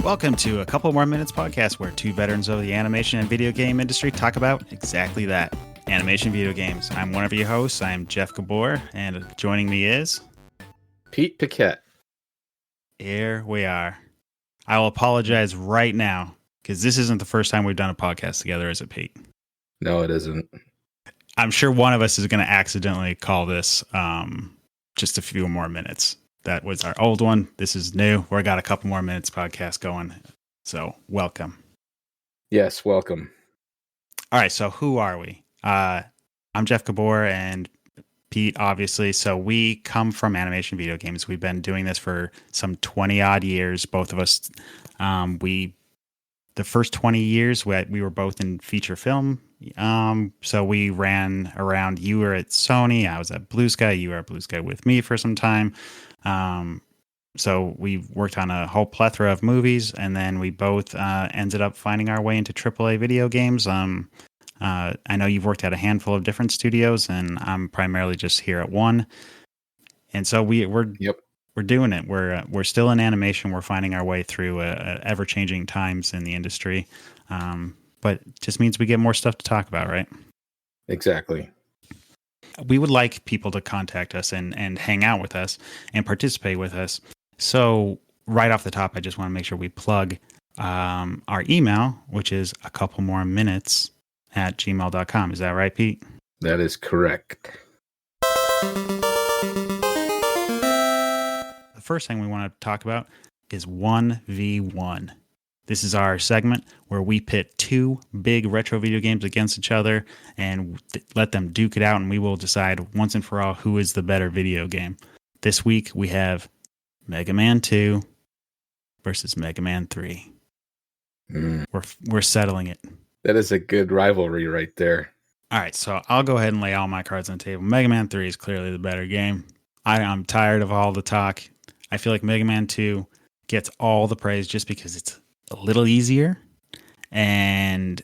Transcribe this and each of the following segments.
Welcome to A Couple More Minutes podcast, where two veterans of the animation and video game industry talk about exactly that, animation video games. I'm one of your hosts. I'm Jeff Gabor, and joining me is... Pete Paquette. Here we are. I will apologize right now, because this isn't the first time we've done a podcast together, is it, Pete? No, it isn't. I'm sure one of us is going to accidentally call this just a few more minutes. That was our old one. This is new. We got a couple more minutes podcast going. So welcome. Yes, welcome. All right. So who are we? I'm Jeff Gabor and Pete, obviously. So we come from animation video games. We've been doing this for some 20 odd years. Both of us. The first 20 years, we were both in feature film. So we ran around. You were at Sony. I was at Blue Sky. You were at Blue Sky with me for some time. So we worked on a whole plethora of movies, and then we both ended up finding our way into AAA video games. I know you've worked at a handful of different studios, and I'm primarily just here at one. And so we're doing it. We're still in animation. We're finding our way through ever-changing times in the industry. But it just means we get more stuff to talk about, right? Exactly. We would like people to contact us and hang out with us and participate with us. So right off the top, I just want to make sure we plug our email, which is acouplemoreminutes@gmail.com. Is that right, Pete? That is correct. The first thing we want to talk about is 1v1. This is our segment where we pit two big retro video games against each other and let them duke it out, and we will decide once and for all who is the better video game. This week we have Mega Man 2 versus Mega Man 3. We're settling it. That is a good rivalry right there. All right, so I'll go ahead and lay all my cards on the table. Mega Man 3 is clearly the better game. I'm tired of all the talk. I feel like Mega Man 2 gets all the praise just because it's a little easier, and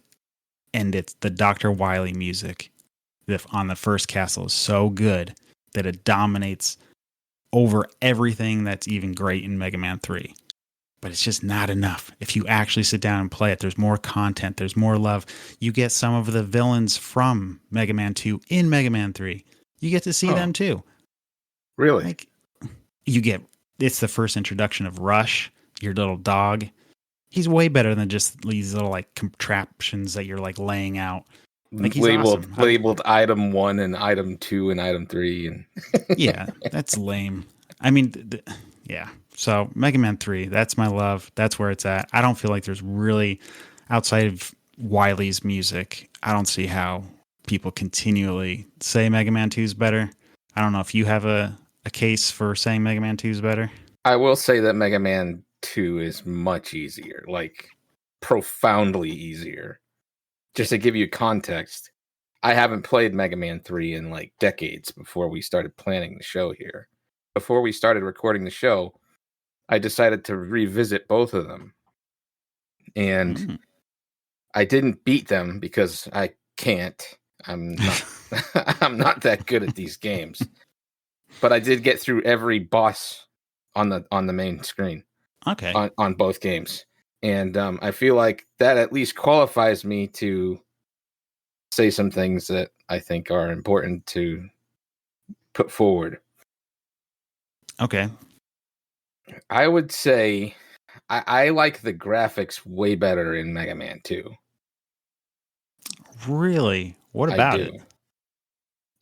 it's the Dr. Wily music on the first castle is so good that it dominates over everything that's even great in Mega Man 3. But it's just not enough. If you actually sit down and play it, there's more content, there's more love. You get some of the villains from Mega Man 2 in Mega Man 3. You get to see them too. Really? Like, it's the first introduction of Rush, your little dog. He's way better than just these little like contraptions that you're like laying out. Like, he's awesome. Labeled item 1 and item 2 and item 3 and yeah, that's lame. I mean, yeah. So Mega Man 3, that's my love. That's where it's at. I don't feel like there's really, outside of Wily's music, I don't see how people continually say Mega Man 2 is better. I don't know if you have a case for saying Mega Man 2 is better. I will say that Mega Man 2 is much easier, like profoundly easier. Just to give you context, I haven't played Mega Man 3 in like decades before we started planning the show here. Before we started recording the show, I decided to revisit both of them. And I didn't beat them because I can't. I'm not I'm not that good at these games. But I did get through every boss on the main screen. Okay. On both games. And I feel like that at least qualifies me to say some things that I think are important to put forward. Okay. I would say I like the graphics way better in Mega Man 2. Really? What about it?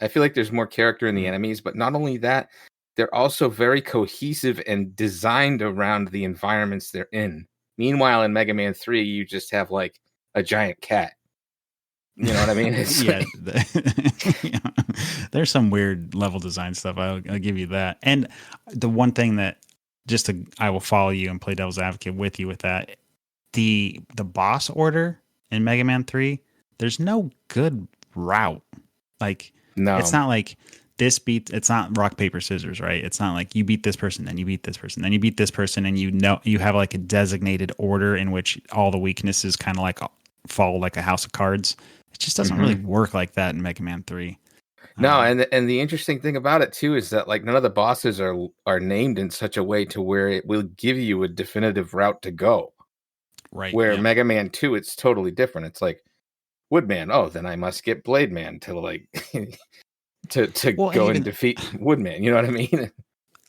I feel like there's more character in the enemies, but not only that, they're also very cohesive and designed around the environments they're in. Meanwhile, in Mega Man 3, you just have like a giant cat. You know what I mean? Yeah. There's some weird level design stuff. I'll give you that. And the one thing that I will follow you and play devil's advocate with you with that. The boss order in Mega Man 3, there's no good route. Like, no, it's not like it's not rock, paper, scissors, right? It's not like you beat this person, then you beat this person, then you beat this person, and you have like a designated order in which all the weaknesses kind of like fall like a house of cards. It just doesn't really work like that in Mega Man 3. No, and the interesting thing about it too is that like none of the bosses are named in such a way to where it will give you a definitive route to go. Right. Where Yep. Mega Man 2, it's totally different. It's like Woodman. Oh, then I must get Blade Man to like to Well, and go and even defeat Woodman. You know what I mean?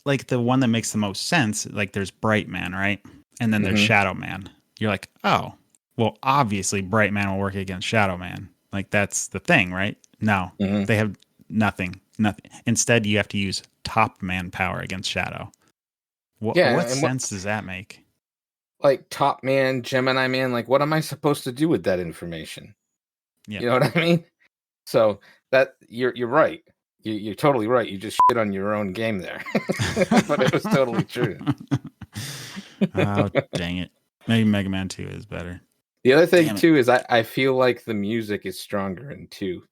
like the one that makes the most sense, like there's Bright Man, right? And then there's Mhm. Shadow Man. You're like, oh, well, obviously Bright Man will work against Shadow Man. Like that's the thing, right? No, Mhm. they have nothing. Nothing. Instead, you have to use Top Man power against Shadow. Yeah, What and what sense does that make? like Top Man, Gemini Man, like what am I supposed to do with that information? Yeah. You know what I mean? So that you're right. You're totally right. You just shit on your own game there, but it was totally true. Oh, dang it. Maybe Mega Man 2 is better. The other thing Damn it. too is I feel like the music is stronger in 2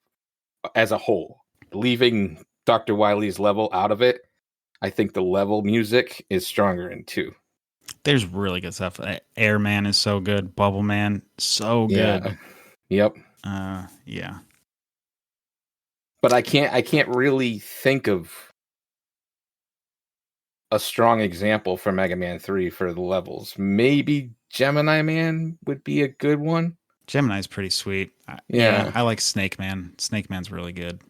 as a whole. Leaving Dr. Wily's level out of it, I think the level music is stronger in 2. There's really good stuff. Airman is so good. Bubble Man, so good. Yeah. Yep. Yeah. But I can't really think of a strong example for Mega Man 3 for the levels. Maybe Gemini Man would be a good one. Gemini's pretty sweet. Yeah, Yeah. I like Snake Man. Snake Man's really good.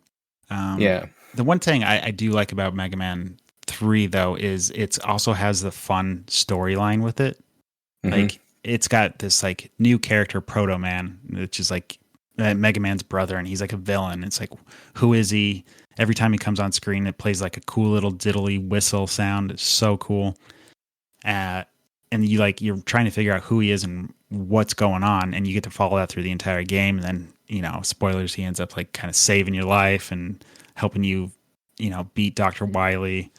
Yeah. The one thing I do like about Mega Man 3, though, is it also has the fun storyline with it. Mhm. Like, it's got this, like, new character, Proto Man, which is, like, Mega Man's brother, and he's, like, a villain. It's like, who is he? Every time he comes on screen, it plays, like, a cool little diddly whistle sound. It's so cool. And you're trying to figure out who he is and what's going on, and you get to follow that through the entire game. And then, spoilers, he ends up like kind of saving your life and helping you, beat Dr. Wily.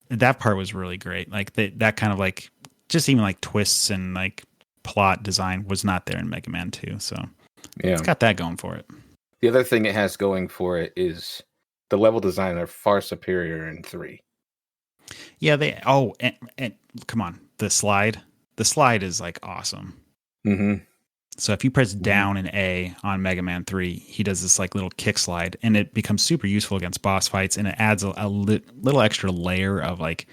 That part was really great. Like that kind of like just even like twists and like plot design was not there in Mega Man 2. So Yeah. it's got that going for it. The other thing it has going for it is the level design are far superior in 3. Yeah, and come on, the slide is like awesome. Mm-hmm. So if you press down and A on Mega Man 3, he does this like little kick slide, and it becomes super useful against boss fights, and it adds a little extra layer of like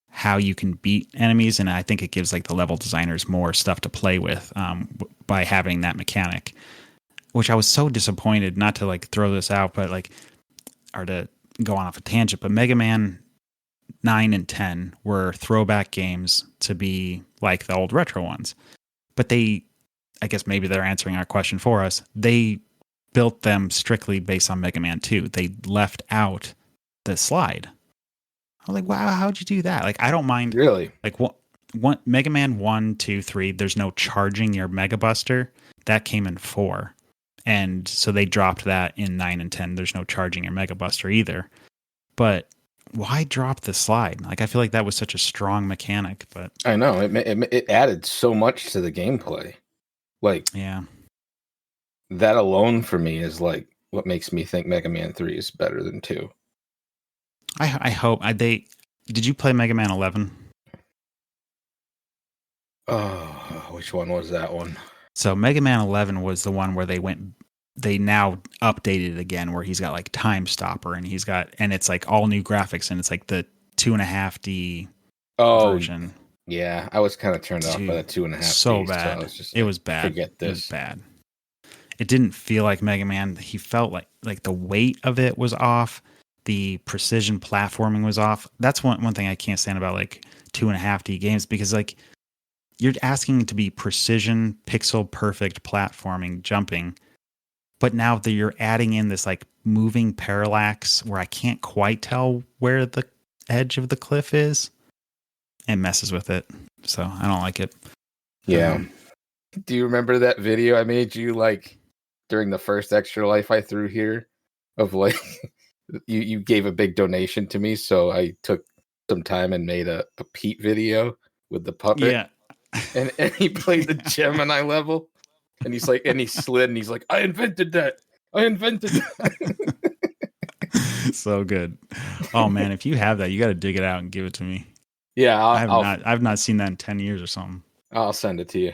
how you can beat enemies, and I think it gives like the level designers more stuff to play with by having that mechanic. Which I was so disappointed, not to like throw this out, but like, or to go on off a tangent, but Mega Man 9 and 10 were throwback games to be like the old retro ones. But I guess maybe they're answering our question for us. They built them strictly based on Mega Man 2. They left out the slide. I was like, wow, how'd you do that? Like, I don't mind. Really? Like, one Mega Man 1, 2, 3, there's no charging your Mega Buster. That came in 4. And so they dropped that in 9 and 10. There's no charging your Mega Buster either. But why drop the slide? Like, I feel like that was such a strong mechanic. But I know it added so much to the gameplay. Like, yeah, that alone for me is like what makes me think Mega Man 3 is better than 2. I hope did you play Mega Man 11? Oh, which one was that one? So Mega Man 11 was the one where they now updated it again, where he's got like Time Stopper, and it's like all new graphics, and it's like the 2.5D version. Yeah, I was kind of turned off by the 2.5D. So bad. So I was just it was bad. Forget this. It was bad. It didn't feel like Mega Man. He felt like the weight of it was off. The precision platforming was off. That's one thing I can't stand about like 2.5D games, because like you're asking to be precision, pixel perfect platforming, jumping, but now that you're adding in this like moving parallax where I can't quite tell where the edge of the cliff is, it messes with it. So I don't like it. Yeah. Do you remember that video I made you like during the first Extra Life I threw here of like you gave a big donation to me, so I took some time and made a Pete video with the puppet. Yeah. And he played the Gemini level, and he slid, and he's like, I invented that. So good. Oh man, if you have that, you got to dig it out and give it to me. Yeah, I've not seen that in 10 years or something. I'll send it to you.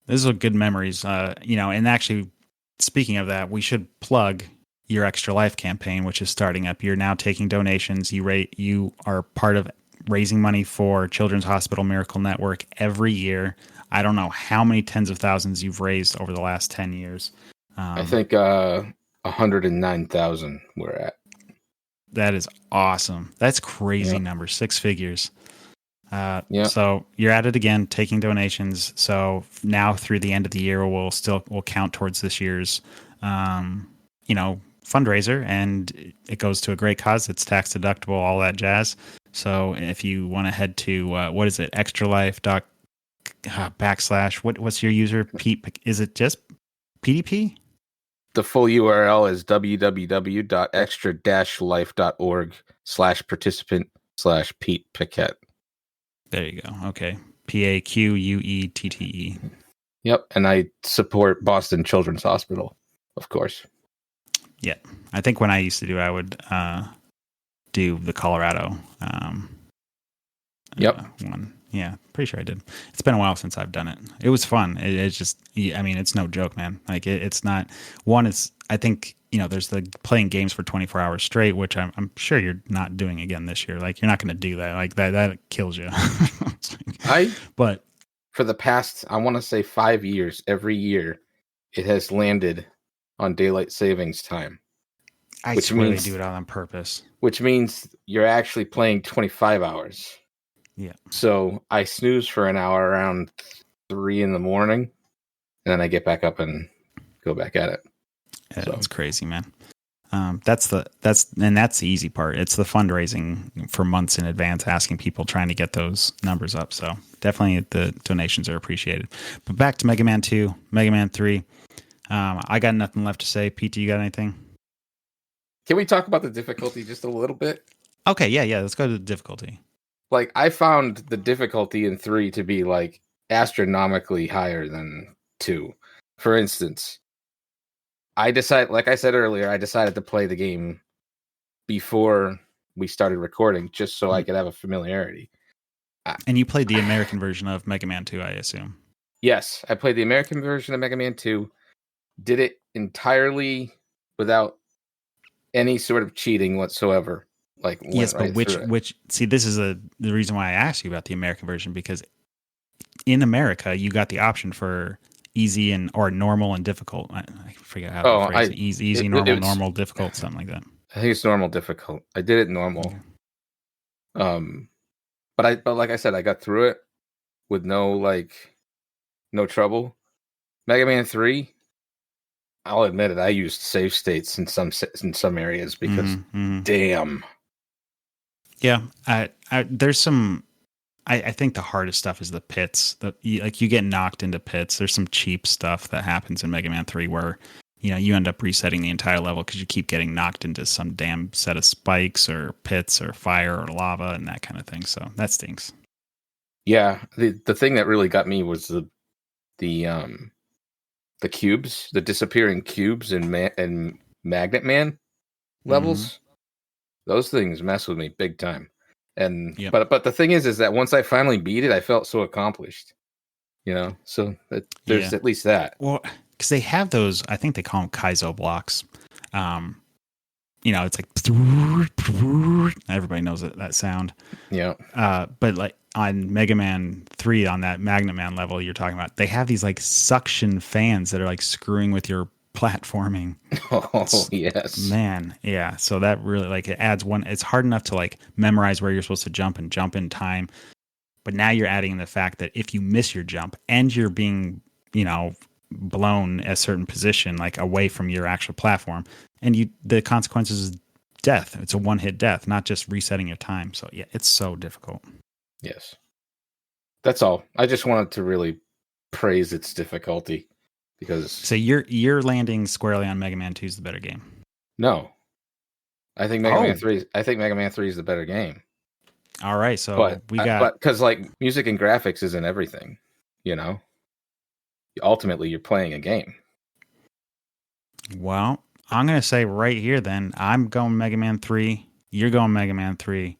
These are good memories. And actually, speaking of that, we should plug your Extra Life campaign, which is starting up. You're now taking donations. You are part of raising money for Children's Hospital Miracle Network every year. I don't know how many tens of thousands you've raised over the last 10 years. I think 109,000 we're at. That is awesome. That's crazy Yeah. number, 6 figures. Yeah. So you're at it again, taking donations. So now through the end of the year, we'll count towards this year's, fundraiser, and it goes to a great cause. It's tax deductible, all that jazz. So if you want to head to what is it, extralife. / what's your user? Pete? Is it just PDP? The full URL is www.extra-life.org/participant/Pete Paquette. There you go. Okay. PAQUETTE. Yep. And I support Boston Children's Hospital, of course. Yeah. I think when I used to do, I would do the Colorado one. Yeah, pretty sure I did. It's been a while since I've done it. It was fun. It's just, I mean, it's no joke, man. Like it's not one. It's, I think, there's the playing games for 24 hours straight, which I'm sure you're not doing again this year. Like you're not going to do that. Like that kills you. But for the past, I want to say 5 years, every year it has landed on daylight savings time. I swear they do it on purpose. Which means you're actually playing 25 hours. Yeah. So I snooze for an hour around 3 a.m, and then I get back up and go back at it. Yeah, so. That's crazy, man. That's the easy part. It's the fundraising for months in advance, asking people, trying to get those numbers up. So definitely the donations are appreciated. But back to Mega Man 2, Mega Man 3. I got nothing left to say. Pete, you got anything? Can we talk about the difficulty just a little bit? Okay, yeah. Let's go to the difficulty. Like, I found the difficulty in 3 to be, like, astronomically higher than 2. For instance, like I said earlier, I decided to play the game before we started recording just so I could have a familiarity. And you played the American version of Mega Man 2, I assume. Yes, I played the American version of Mega Man 2, did it entirely without any sort of cheating whatsoever. Like, yes, but which see, this is the reason why I asked you about the American version, because in America you got the option for easy or normal and difficult. I forget how to phrase it. Easy, normal, difficult, something like that. I think it's normal, difficult. I did it normal. Okay. But like I said, I got through it with no trouble. Mega Man 3, I'll admit it, I used save states in some areas because damn. Yeah, there's some. I think the hardest stuff is the pits. You get knocked into pits. There's some cheap stuff that happens in Mega Man 3 where you end up resetting the entire level because you keep getting knocked into some damn set of spikes or pits or fire or lava and that kind of thing. So that stinks. Yeah, the thing that really got me was the cubes, the disappearing cubes and Magnet Man levels. Mm-hmm. Those things mess with me big time. And yep. But the thing is that once I finally beat it, I felt so accomplished. So there's at least that. Well, because they have those, I think they call them Kaizo blocks. It's like everybody knows that sound. Yeah. But like on Mega Man 3, on that Magnet Man level you're talking about, they have these like suction fans that are like screwing with your platforming. Oh, yes. Man, yeah. So that really it adds one. It's hard enough to like memorize where you're supposed to jump and jump in time. But now you're adding the fact that if you miss your jump and you're being, blown a certain position, like away from your actual platform, and the consequences is death. It's a one-hit death, not just resetting your time. So yeah, it's so difficult. Yes. That's all. I just wanted to really praise its difficulty. So you're landing squarely on Mega Man 2 is the better game. No, I think Mega Man 3. I think Mega Man 3 is the better game. All right, so but because music and graphics isn't everything, Ultimately, you're playing a game. Well, I'm gonna say right here, then I'm going Mega Man 3. You're going Mega Man 3.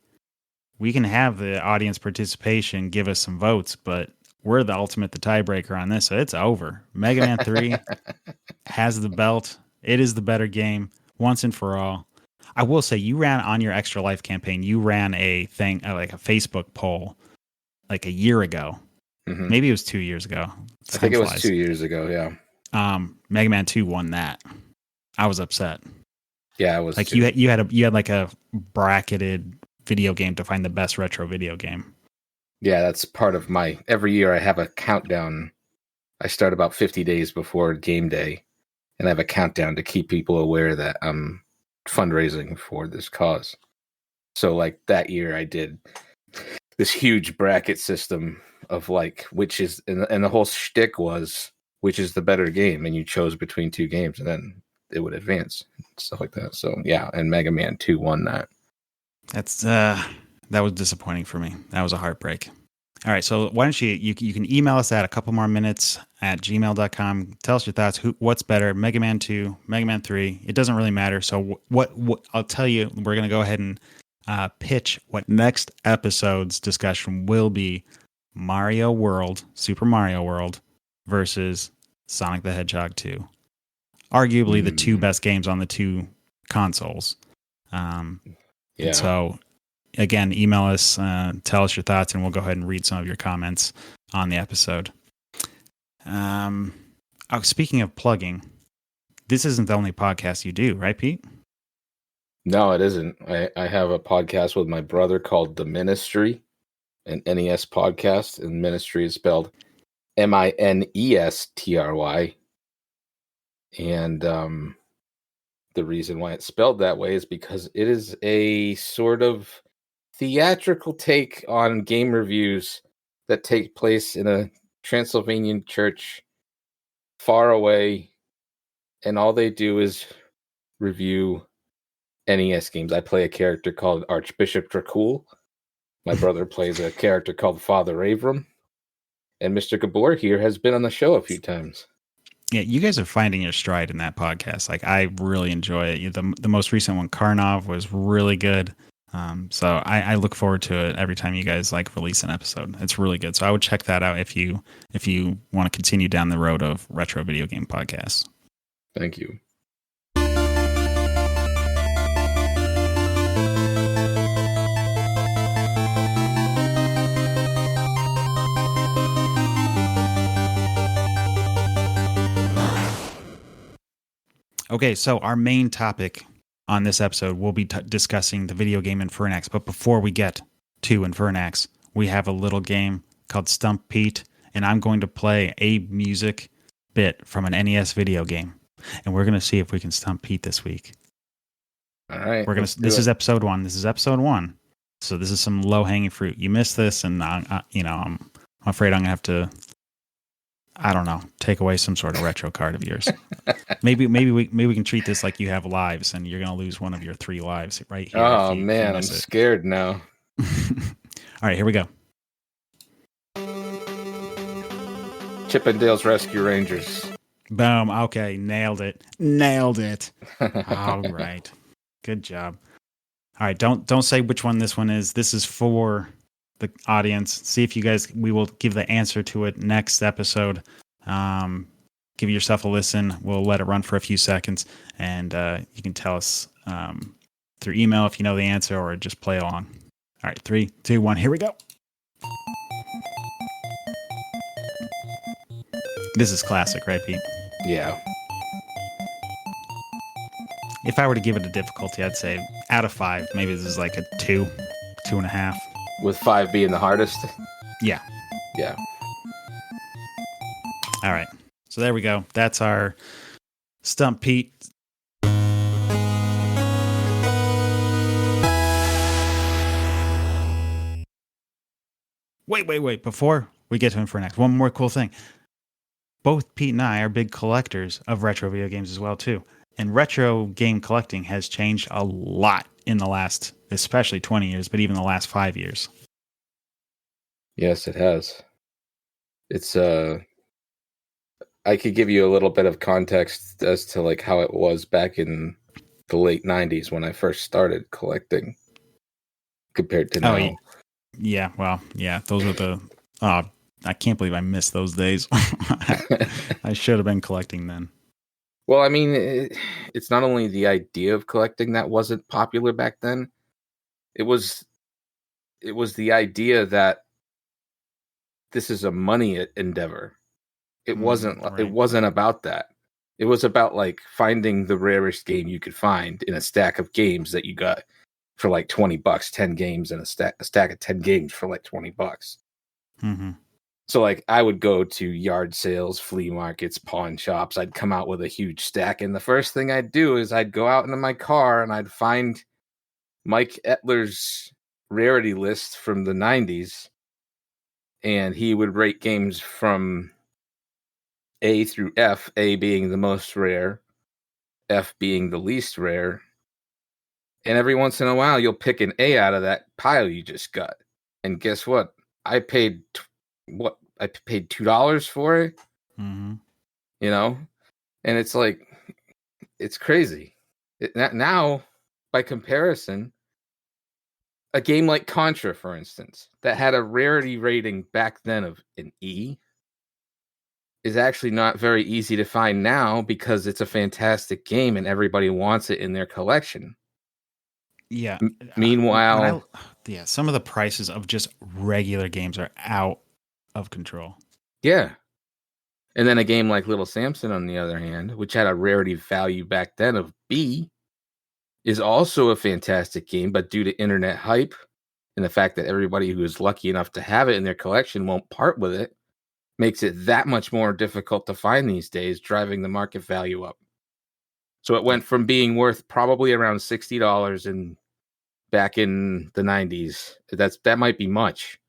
We can have the audience participation, give us some votes, but we're the tiebreaker on this, so it's over. Mega Man 3 has the belt. It is the better game, once and for all. I will say, you ran on your Extra Life campaign, you ran a thing, like a Facebook poll, like a year ago. Maybe it was 2 years ago. I think it was 2 years ago. Yeah. Mega Man 2 won that. I was upset. Yeah, I was like too. you had like a bracketed video game to find the best retro video game. Yeah, that's part of my every year I have a countdown. I start about 50 days before game day, and I have a countdown to keep people aware that I'm fundraising for this cause. So like that year I did this huge bracket system of like which is and the whole shtick was which is the better game, and you chose between two games and then it would advance, stuff like that. So yeah, and Mega Man 2 won that. That was disappointing for me. That was a heartbreak. All right, so why don't you can email us at a couple more minutes at gmail.com. Tell us your thoughts. What's better, Mega Man 2, Mega Man 3? It doesn't really matter. So what I'll tell you, we're going to go ahead and pitch what next episode's discussion will be: Mario World, Super Mario World versus Sonic the Hedgehog 2. Arguably the two best games on the two consoles. Yeah. And so, again, email us, tell us your thoughts, and we'll go ahead and read some of your comments on the episode. Speaking of plugging, this isn't the only podcast you do, right, Pete? No, it isn't. I have a podcast with my brother called The Ministry, an NES podcast, and Ministry is spelled Minestry. And the reason why it's spelled that way is because it is a sort of theatrical take on game reviews that take place in a Transylvanian church far away, and all they do is review NES games. I play a character called Archbishop Dracul. My brother plays a character called Father Avram. And Mr. Gabor here has been on the show a few times. Yeah, you guys are finding your stride in that podcast. Like, I really enjoy it. The most recent one, Karnov, was really good. So I look forward to it every time you guys like release an episode. It's really good. So I would check that out if you want to continue down the road of retro video game podcasts. Thank you. Okay, so our main topic on this episode, we'll be discussing the video game Infernax. But before we get to Infernax, we have a little game called Stump Pete, and I'm going to play a music bit from an NES video game, and we're going to see if we can stump Pete this week. All right. This is episode 1. This is episode 1. So this is some low-hanging fruit. You missed this, and I'm afraid I'm going to have to, I don't know, take away some sort of retro card of yours. Maybe we can treat this like you have lives, and you're gonna lose one of your 3 lives right here. Oh man, I'm scared now. All right, here we go. Chippendales Rescue Rangers. Boom. Okay, nailed it. All right, good job. All right, don't say which one this one is. This is for the audience. See if you guys. We will give the answer to it next episode. Give yourself a listen. We'll let it run for a few seconds, and you can tell us through email if you know the answer, or just play along. All right, 3, 2, 1. Here we go. This is classic, right, Pete? Yeah. If I were to give it a difficulty, I'd say out of 5, maybe this is like a 2, 2.5. With 5 being the hardest? Yeah. Yeah. All right. So there we go. That's our Stump Pete. Wait. Before we get to Infernax, one more cool thing. Both Pete and I are big collectors of retro video games as well, too. And retro game collecting has changed a lot in the last, especially 20 years, but even the last 5 years. Yes, it has. It's I could give you a little bit of context as to like how it was back in the late 90s when I first started collecting compared to now. Yeah, well, yeah, those were the I can't believe I missed those days. I should have been collecting then. Well, I mean, it's not only the idea of collecting that wasn't popular back then. It was the idea that this is a money endeavor. It wasn't right. about that. It was about like finding the rarest game you could find in a stack of games that you got for like $20, 10 games in a stack of 10 games for like $20. Mm-hmm. So like I would go to yard sales, flea markets, pawn shops. I'd come out with a huge stack, and the first thing I'd do is I'd go out into my car and I'd find Mike Etler's rarity list from the 90s, and he would rate games from A through F, A being the most rare, F being the least rare. And every once in a while, you'll pick an A out of that pile you just got. And guess what? I paid $2 for it. Mm-hmm. You know, and it's like it's crazy. Now, by comparison, a game like Contra, for instance, that had a rarity rating back then of an E, is actually not very easy to find now because it's a fantastic game and everybody wants it in their collection. Yeah. Meanwhile, some of the prices of just regular games are out of control. Yeah. And then a game like Little Samson, on the other hand, which had a rarity value back then of B, is also a fantastic game, but due to internet hype and the fact that everybody who is lucky enough to have it in their collection won't part with it, makes it that much more difficult to find these days, driving the market value up. So it went from being worth probably around $60 back in the 90s. That might be much,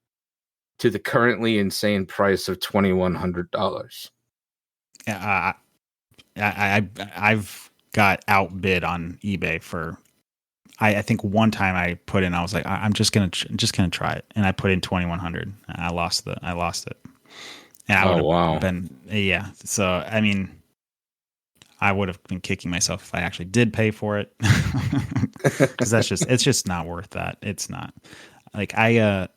to the currently insane price of $2,100. Yeah, I've got outbid on eBay for. I think one time I put in, I was like, I'm just gonna try it, and I put in 2,100. I lost it. And I would have been, yeah. So I mean, I would have been kicking myself if I actually did pay for it, because it's just not worth that. It's not. Like I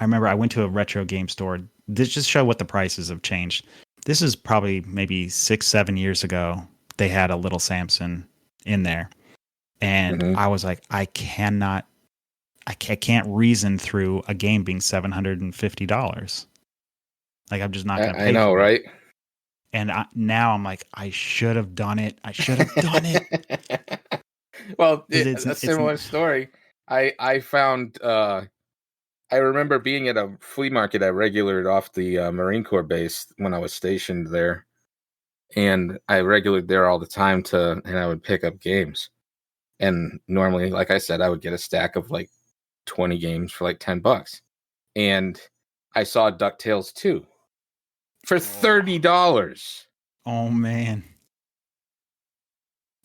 remember I went to a retro game store. This just show what the prices have changed. This is probably maybe 6-7 years ago. They had a Little Samson in there, and I was like, I can't reason through a game being $750. Like, I'm just not going to pay. I know, right? And now I'm like, I should have done it. Well, it's a similar story. I found. I remember being at a flea market I regulared off the Marine Corps base when I was stationed there. And I regulared there all the time and I would pick up games. And normally, like I said, I would get a stack of like 20 games for like $10. And I saw DuckTales 2 for $30. Oh, man.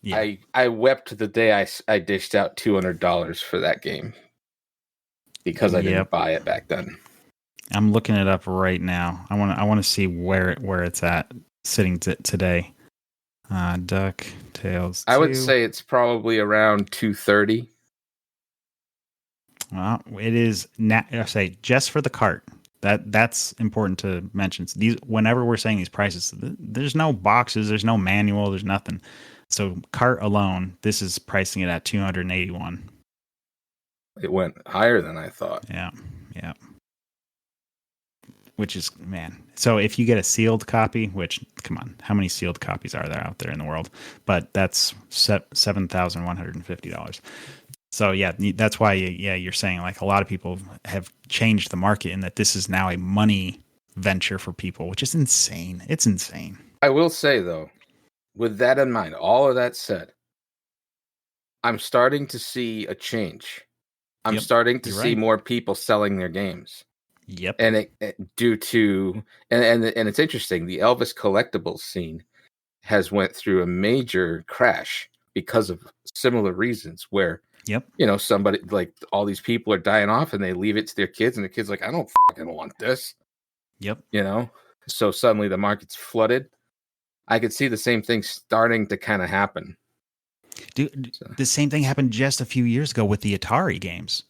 Yeah. I wept the day I dished out $200 for that game, because I didn't buy it back then. I'm looking it up right now. I want to see where it's at sitting today. DuckTales 2. I would say it's probably around $230. Well, it is now. I say just for the cart. That's important to mention. So whenever we're saying these prices, there's no boxes, there's no manual, there's nothing. So cart alone, this is pricing it at $281. It went higher than I thought. Yeah. Which is, man. So if you get a sealed copy, which, come on, how many sealed copies are there out there in the world? But that's $7,150. So yeah, that's why you're saying like a lot of people have changed the market in that this is now a money venture for people, which is insane. It's insane. I will say though, with that in mind, all of that said, I'm starting to see a change. I'm starting to see more people selling their games. Yep. And it due to and it's interesting, the Elvis collectibles scene has went through a major crash because of similar reasons, where somebody, like, all these people are dying off and they leave it to their kids, and the kids like, I don't fucking want this. So suddenly the market's flooded. I could see the same thing starting to kind of happen. Dude, the same thing happened just a few years ago with the Atari games.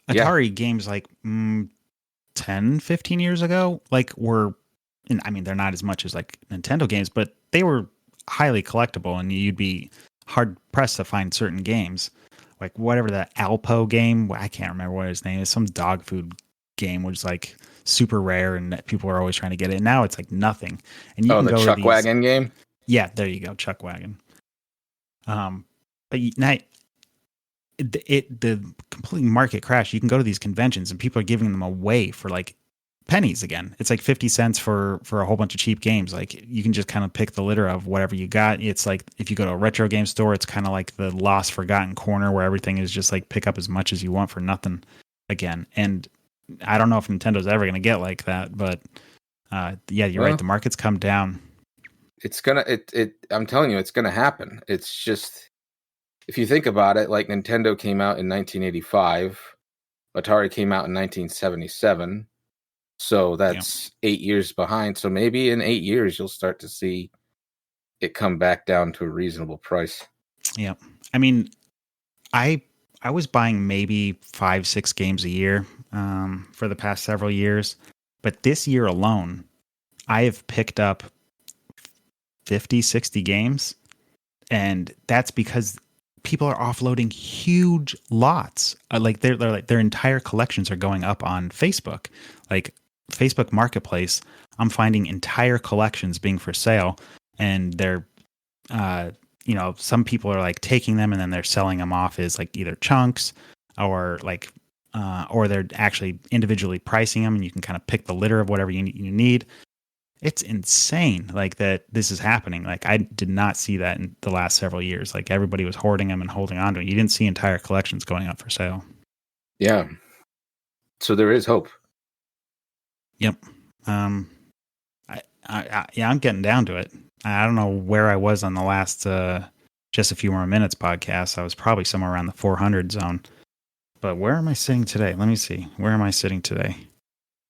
Atari games like 10, 15 years ago, like they're not as much as like Nintendo games, but they were highly collectible, and you'd be hard pressed to find certain games. Like whatever that Alpo game, I can't remember what his name is, some dog food game was like super rare and people were always trying to get it. And now it's like nothing. And you Oh, can the go Chuck to these. Wagon game? Yeah, there you go, Chuck Wagon. But now the complete market crash. You can go to these conventions and people are giving them away for like pennies again. It's like 50 cents for a whole bunch of cheap games. Like you can just kind of pick the litter of whatever you got. It's like if you go to a retro game store, it's kind of like the lost forgotten corner where everything is just like pick up as much as you want for nothing again. And I don't know if Nintendo's ever going to get like that, but yeah, you're right. The market's come down. It's gonna I'm telling you, it's gonna happen. It's just, if you think about it, like Nintendo came out in 1985, Atari came out in 1977. So that's 8 years behind. So maybe in 8 years you'll start to see it come back down to a reasonable price. Yeah. I mean, I was buying maybe 5-6 games a year for the past several years, but this year alone, I have picked up 50-60 games, and that's because people are offloading huge lots. Like their entire collections are going up on Facebook. Like Facebook Marketplace, I'm finding entire collections being for sale, and they're some people are like taking them and then they're selling them off as like either chunks or like or they're actually individually pricing them, and you can kind of pick the litter of whatever you need. It's insane, like that this is happening. Like I did not see that in the last several years. Like everybody was hoarding them and holding on to them. You didn't see entire collections going up for sale. Yeah. So there is hope. Yep. I'm getting down to it. I don't know where I was on the last Just a Few More Minutes podcast. I was probably somewhere around the 400 zone. But where am I sitting today? Let me see. Where am I sitting today?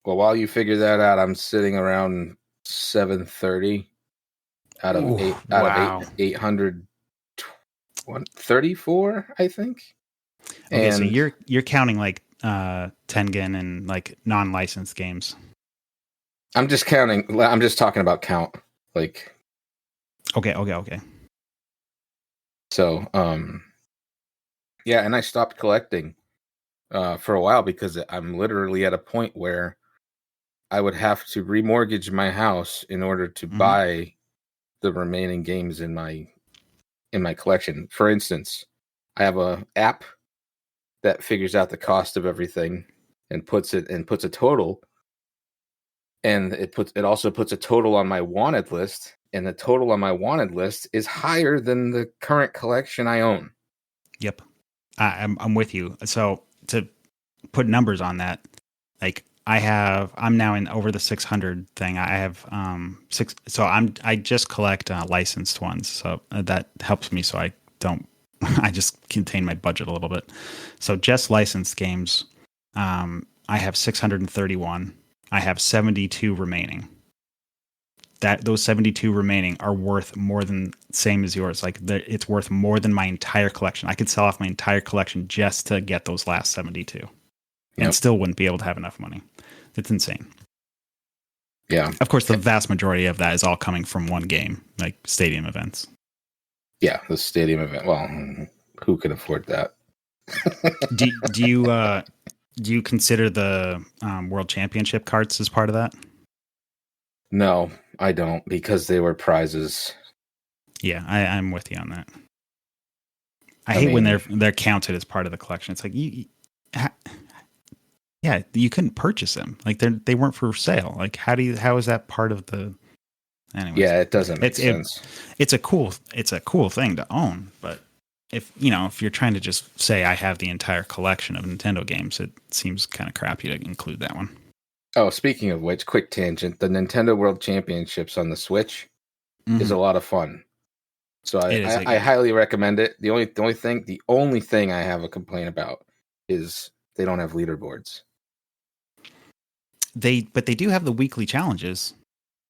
Well, while you figure that out, I'm sitting around 730 out of 834, I think. Okay, so you're counting like Tengen and like non-licensed games. I'm just talking about count. Like Okay. So, yeah, and I stopped collecting for a while because I'm literally at a point where I would have to remortgage my house in order to buy the remaining games in my collection. For instance, I have a app that figures out the cost of everything and puts a total, and it also puts a total on my wanted list, and the total on my wanted list is higher than the current collection I own. Yep. I'm with you. So to put numbers on that, like I'm now in over the 600 thing. I have six. So I just collect licensed ones. So that helps me. So I don't, I just contain my budget a little bit. So just licensed games, I have 631. I have 72 remaining. Those 72 remaining are worth more than same as yours. Like it's worth more than my entire collection. I could sell off my entire collection just to get those last 72 and still wouldn't be able to have enough money. It's insane. Yeah. Of course, the vast majority of that is all coming from one game, like stadium events. Yeah, the stadium event. Well, who can afford that? do you consider the World Championship carts as part of that? No, I don't, because they were prizes. Yeah, I'm with you on that. I hate when they're counted as part of the collection. It's like you couldn't purchase them. Like they weren't for sale. Like how is that part of the? Anyways, yeah, it doesn't make sense. It's a cool thing to own, but if you're trying to just say I have the entire collection of Nintendo games, it seems kind of crappy to include that one. Oh, speaking of which, quick tangent: the Nintendo World Championships on the Switch is a lot of fun. So I highly recommend it. The only thing I have a complaint about is they don't have leaderboards. But they do have the weekly challenges.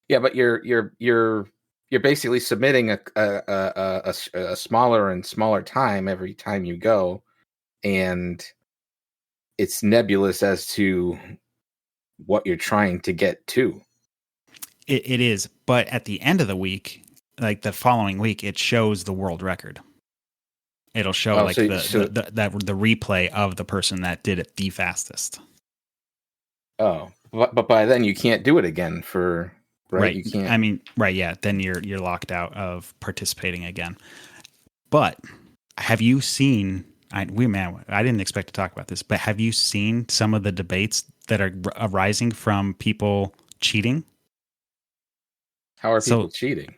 Yeah, but you're basically submitting a smaller and smaller time every time you go, and it's nebulous as to what you're trying to get to. It is, but at the end of the week, like the following week, it shows the world record. It'll show the replay of the person that did it the fastest. Oh, but by then you can't do it again right? You can't. I mean, right? Yeah. Then you're locked out of participating again. But have you seen? I didn't expect to talk about this, but have you seen some of the debates that are arising from people cheating? How are people So, cheating?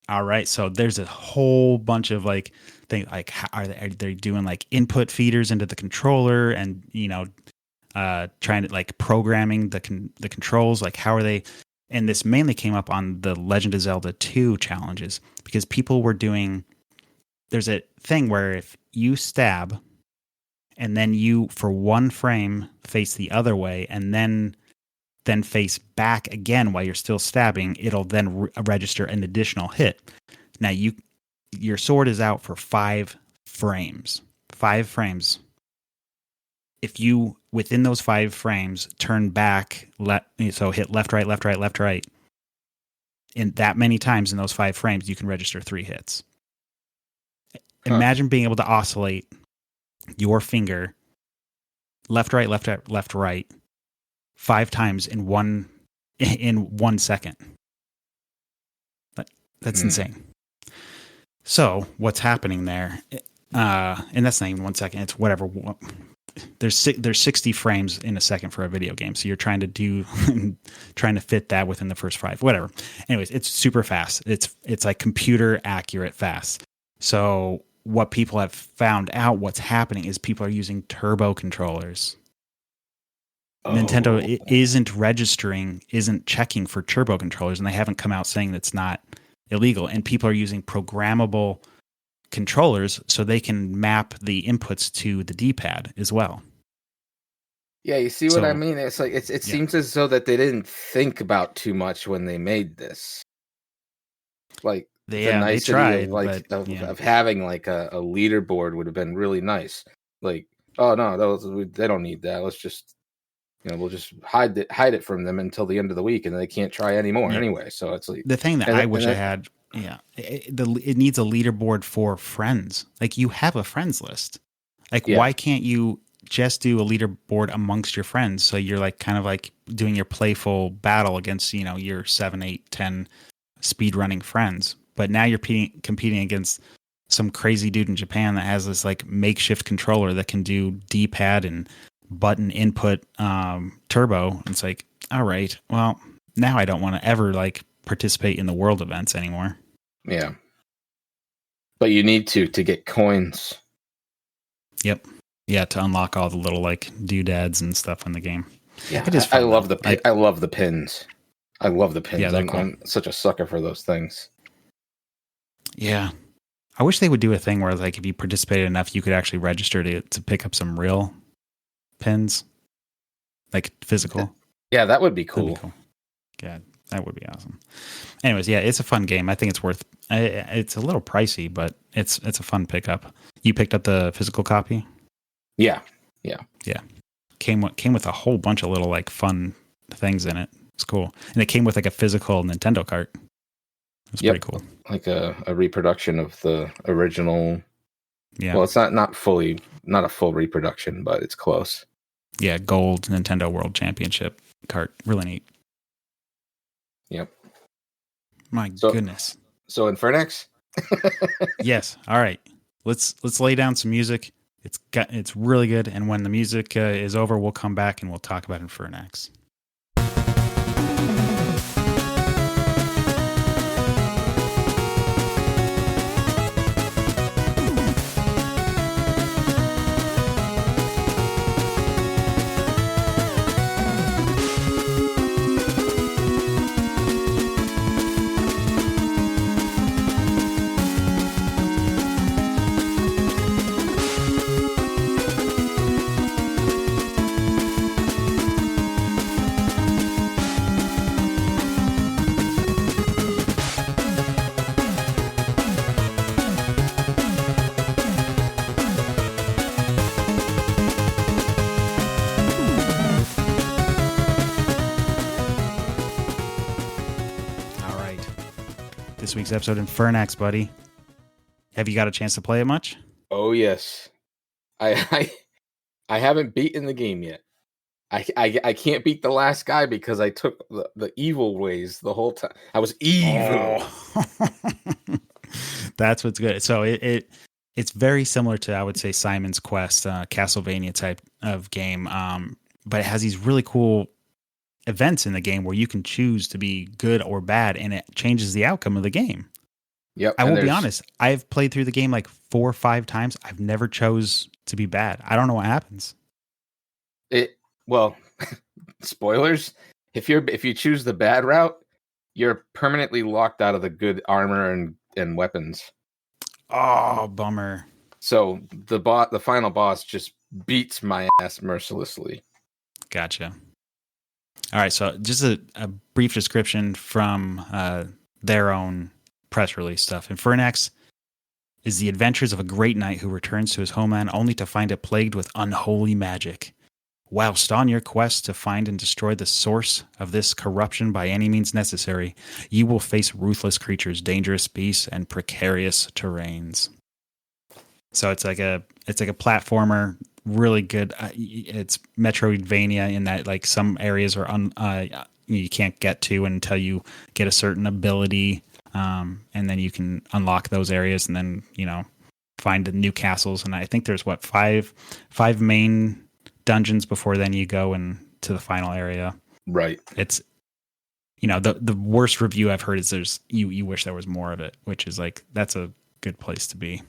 all right, so there's a whole bunch of like things like are they doing like input feeders into the controller and trying to like programming the controls, like how are they? And this mainly came up on the Legend of Zelda 2 challenges because people were doing. There's a thing where if you stab and then you for one frame face the other way and then face back again while you're still stabbing, it'll then register an additional hit. Now your sword is out for 5 frames. 5 frames. If you within those 5 frames turn back, so hit left, right, left, right, left, right, in that many times in those 5 frames, you can register 3 hits. Huh. Imagine being able to oscillate your finger left, right, left, right, left, right 5 times in 1 second. That's insane. So what's happening there? And that's not even 1 second. It's whatever. There's 60 frames in a second for a video game. So you're trying to fit that within the first 5, whatever. Anyways, it's super fast. It's like computer accurate fast. So what people have found out what's happening is people are using turbo controllers. Oh. Nintendo isn't checking for turbo controllers, and they haven't come out saying that's not illegal. And people are using programmable controllers so they can map the inputs to the D-pad as well. Yeah, you see what I mean? It's like it seems as though that they didn't think about too much when they made this. Like the nicety they tried, of having like a leaderboard would have been really nice. Like, oh no, they don't need that. Let's just we'll just hide it from them until the end of the week, and they can't try anymore anyway. So it's like the thing that I wish I had. Yeah, it needs a leaderboard for friends. Like you have a friends list. Like why can't you just do a leaderboard amongst your friends? So you're like kind of like doing your playful battle against your 7, 8, 10 speed running friends. But now you're competing against some crazy dude in Japan that has this like makeshift controller that can do D-pad and button input turbo. It's like, all right, well now I don't want to ever like participate in the world events anymore. Yeah. But you need to get coins. Yep. Yeah, to unlock all the little like doodads and stuff in the game. Yeah, it is fun, I love the pins. I love the pins. Yeah, cool. I'm such a sucker for those things. Yeah. I wish they would do a thing where like if you participated enough you could actually register to pick up some real pins. Like physical. Yeah, that would be cool. Yeah, that would be awesome. Anyways, yeah, it's a fun game. I think it's worth. It's a little pricey, but it's a fun pickup. You picked up the physical copy. Yeah. Came with a whole bunch of little like fun things in it. It's cool, and it came with like a physical Nintendo cart. It's pretty cool. Like a reproduction of the original. Yeah. Well, it's not a full reproduction, but it's close. Yeah, gold Nintendo World Championship cart. Really neat. Yep. My goodness. So Infernax? Yes. All right. Let's lay down some music. It's really good, and when the music is over, we'll come back and we'll talk about Infernax. This week's episode, Infernax, buddy. Have you got a chance to play it much? Oh yes, I haven't beaten the game yet. I can't beat the last guy because I took the evil ways the whole time. I was evil. Oh. That's what's good. So it's very similar to, I would say, Simon's Quest, Castlevania type of game. But it has these really cool events in the game where you can choose to be good or bad, and it changes the outcome of the game. Yep. I will be honest. I've played through the game like 4 or 5 times. I've never chose to be bad. I don't know what happens. Well, spoilers. If you choose the bad route, you're permanently locked out of the good armor and weapons. Oh, bummer. So the final boss just beats my ass mercilessly. Gotcha. All right, so just a brief description from their own press release stuff. Infernax is the adventures of a great knight who returns to his homeland only to find it plagued with unholy magic. Whilst on your quest to find and destroy the source of this corruption by any means necessary, you will face ruthless creatures, dangerous beasts, and precarious terrains. So it's like a platformer, really good. It's Metroidvania in that like some areas are you can't get to until you get a certain ability, and then you can unlock those areas, and then find the new castles. And I think there's five main dungeons before then you go into the final area. Right. It's the worst review I've heard is you wish there was more of it, which is like that's a good place to be.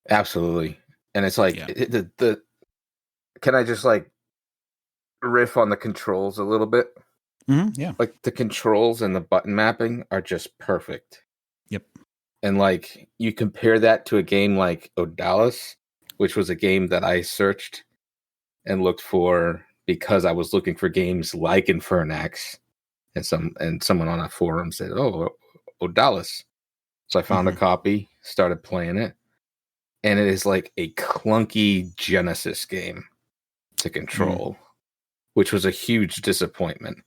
Absolutely. And it's like can I just like riff on the controls a little bit? Mm-hmm, yeah. Like the controls and the button mapping are just perfect. Yep. And like you compare that to a game like Odalis, which was a game that I searched and looked for because I was looking for games like Infernax, and someone on a forum said, "Oh, Odalis." So I found a copy, started playing it, and it is like a clunky Genesis game to control, which was a huge disappointment.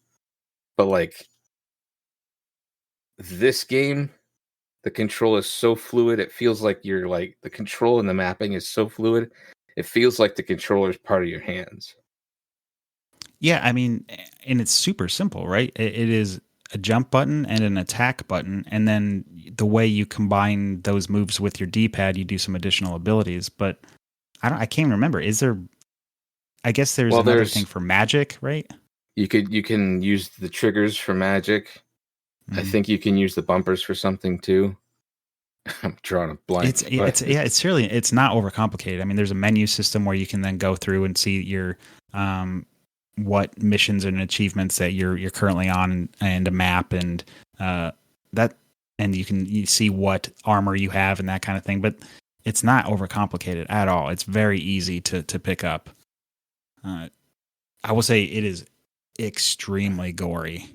But like this game, the control is so fluid. It feels like you're like the control and the mapping is so fluid. It feels like the controller is part of your hands. Yeah, I mean, and it's super simple, right? It is a jump button and an attack button, and then the way you combine those moves with your D-pad, you do some additional abilities. But I can't remember. Is there? I guess there's another thing for magic, right? You can use the triggers for magic. I think you can use the bumpers for something too. I'm drawing a blank. It's not overcomplicated. I mean, there's a menu system where you can then go through and see your what missions and achievements that you're currently on, and a map, and you see what armor you have and that kind of thing. But it's not overcomplicated at all. It's very easy to pick up. I will say it is extremely gory.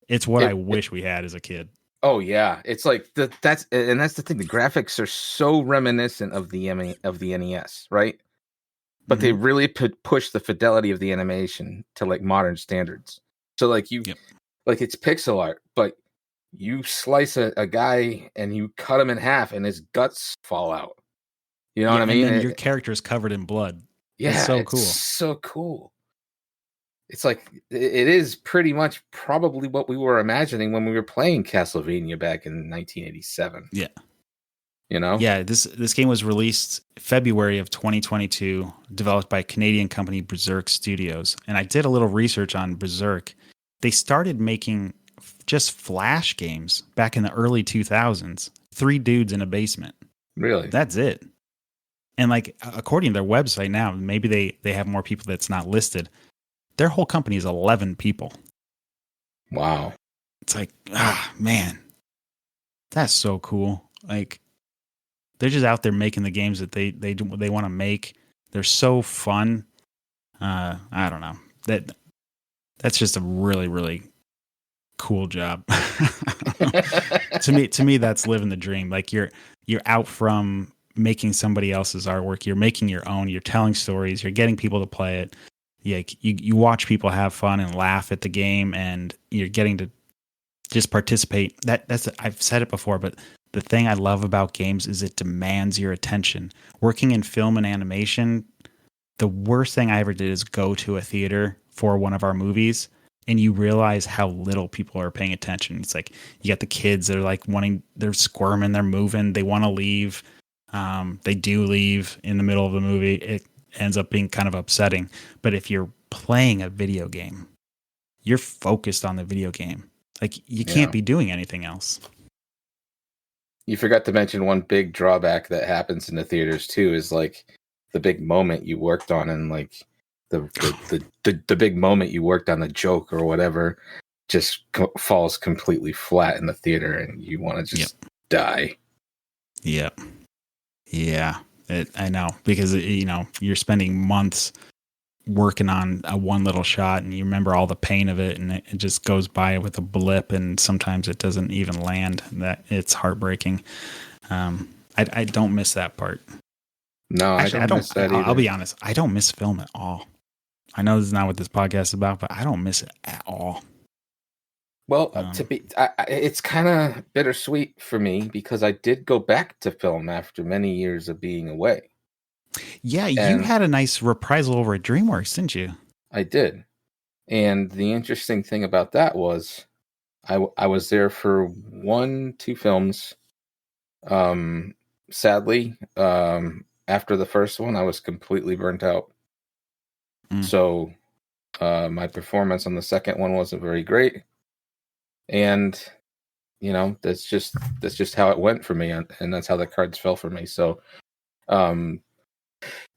It's what I wish we had as a kid. Oh yeah, it's like that's the thing. The graphics are so reminiscent of the NES, right? But they really push the fidelity of the animation to like modern standards. So like like it's pixel art, but you slice a guy and you cut him in half, and his guts fall out. You know what I mean? And then your character's covered in blood. Yeah, it's so cool. It's like it is pretty much probably what we were imagining when we were playing Castlevania back in 1987. Yeah. Yeah, this game was released February of 2022, developed by Canadian company Berzerk Studios. And I did a little research on Berzerk. They started making just Flash games back in the early 2000s. 3 dudes in a basement. Really? That's it. And like according to their website now, maybe they have more people that's not listed. Their whole company is 11 people. Wow. It's like, man, that's so cool. Like, they're just out there making the games that they want to make. They're so fun. I don't know. That's just a really, really cool job. To me, that's living the dream. Like you're out from making somebody else's artwork. You're making your own. You're telling stories. You're getting people to play it. You watch people have fun and laugh at the game, and you're getting to just participate. I've said it before, but the thing I love about games is it demands your attention. Working in film and animation, the worst thing I ever did is go to a theater for one of our movies, and you realize how little people are paying attention. It's like you got the kids that are like they're squirming, they're moving, they want to leave. They do leave in the middle of the movie. It ends up being kind of upsetting. But if you're playing a video game, you're focused on the video game. Like you can't be doing anything else. You forgot to mention one big drawback that happens in the theaters too is like the big moment you worked on, and like the big moment you worked on the joke or whatever just falls completely flat in the theater, and you want to just die. Yep. Yeah, I know, because you're spending months working on a one little shot, and you remember all the pain of it, and it just goes by with a blip, and sometimes it doesn't even land. That it's heartbreaking. I don't miss that part. No, actually, I don't miss that either. I'll be honest, I don't miss film at all. I know this is not what this podcast is about, but I don't miss it at all. Well, it's kind of bittersweet for me because I did go back to film after many years of being away. Yeah, you had a nice reprisal over at DreamWorks, didn't you? I did. And the interesting thing about that was I was there for 1-2 films. Sadly, after the first one, I was completely burnt out. So my performance on the second one wasn't very great. And that's just how it went for me, and that's how the cards fell for me. So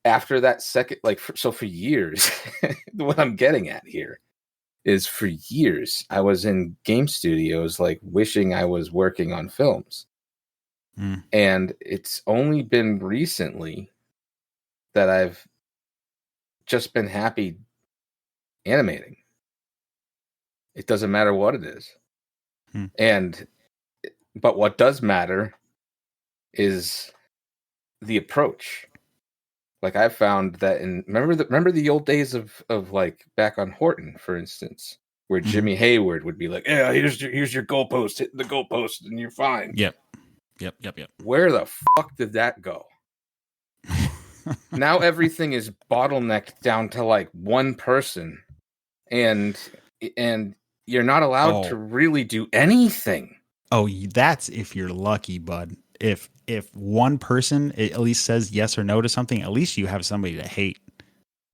after that second, for years, what I'm getting at here is for years I was in game studios like wishing I was working on films. And it's only been recently that I've just been happy animating. It doesn't matter what it is. But what does matter is the approach. Like I've found that remember the old days of like back on Horton, for instance, where Jimmy Hayward would be like, "Yeah, here's your goalpost, hit the goalpost, and you're fine." Yep. Where the fuck did that go? Now everything is bottlenecked down to like one person, and you're not allowed to really do anything. Oh, that's if you're lucky, bud. If one person at least says yes or no to something, at least you have somebody to hate.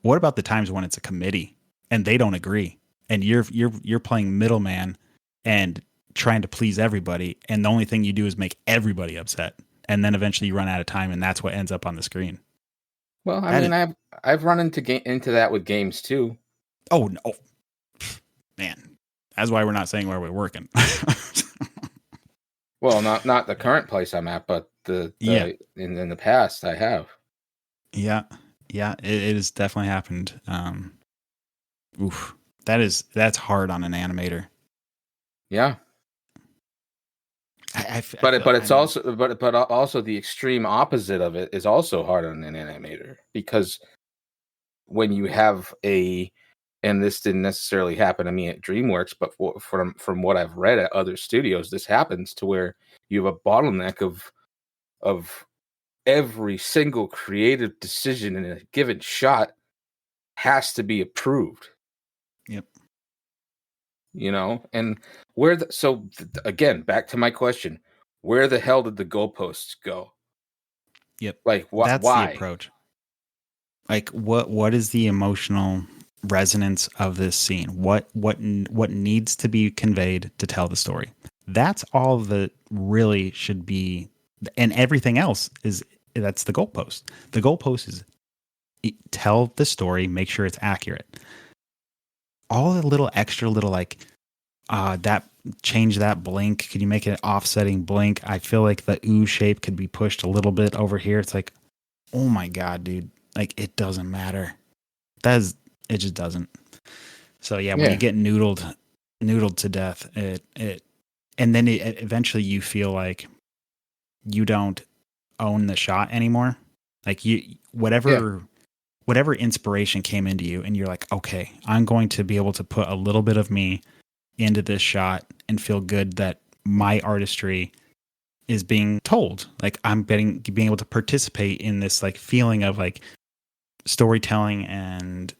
What about the times when it's a committee and they don't agree, and you're playing middleman and trying to please everybody, and the only thing you do is make everybody upset, and then eventually you run out of time, and that's what ends up on the screen. Well, I've run into that with games too. Oh no, man, that's why we're not saying where we're working. Well, not the current place I'm at, but in the past I have. Yeah, it has definitely happened. That's hard on an animator. Yeah, but also the extreme opposite of it is also hard on an animator, because when you have and this didn't necessarily happen to me at DreamWorks, but from what I've read at other studios, this happens to where you have a bottleneck of every single creative decision in a given shot has to be approved. Yep. And again, back to my question, where the hell did the goalposts go? Yep. Like why? The approach. Like what is the emotional resonance of this scene? What needs to be conveyed to tell the story? That's all that really should be, and everything else that's the goalpost. The goalpost is tell the story, make sure it's accurate. All the little extra that change that blink. Could you make it an offsetting blink? I feel like the ooh shape could be pushed a little bit over here. It's like, oh my God, dude. Like it doesn't matter. It just doesn't. So when you get noodled to death, and then eventually you feel like you don't own the shot anymore. Like whatever inspiration came into you, and you're like, okay, I'm going to be able to put a little bit of me into this shot and feel good that my artistry is being told. Like I'm being able to participate in this like feeling of like storytelling and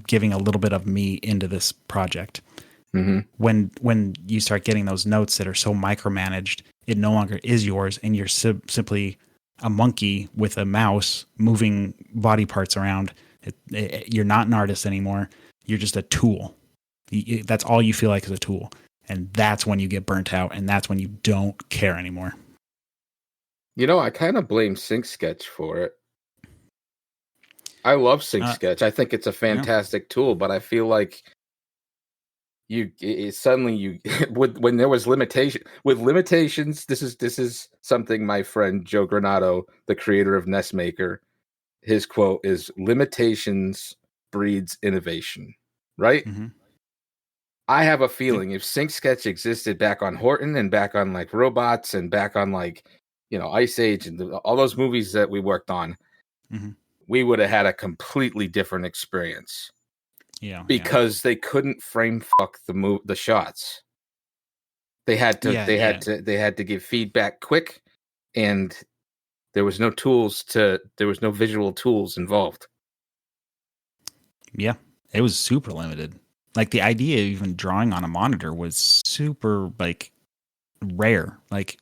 giving a little bit of me into this project. Mm-hmm. When you start getting those notes that are so micromanaged, it no longer is yours, and you're simply a monkey with a mouse moving body parts around. You're not an artist anymore. You're just a tool. That's all you feel like is a tool. And that's when you get burnt out, and that's when you don't care anymore. You know, I kind of blame Sync Sketch for it. I love Sync Sketch. I think it's a fantastic tool, but I feel like suddenly when there was limitations. This is something my friend Joe Granato, the creator of Nestmaker, his quote is, "Limitations breeds innovation." Right? Mm-hmm. I have a feeling if Sync Sketch existed back on Horton and back on like Robots and back on like, Ice Age and all those movies that we worked on, mm-hmm. we would have had a completely different experience. Yeah, because they couldn't frame fuck the shots. They had to they had to give feedback quick, and there was no visual tools involved. Yeah, it was super limited. Like the idea of even drawing on a monitor was super like rare. Like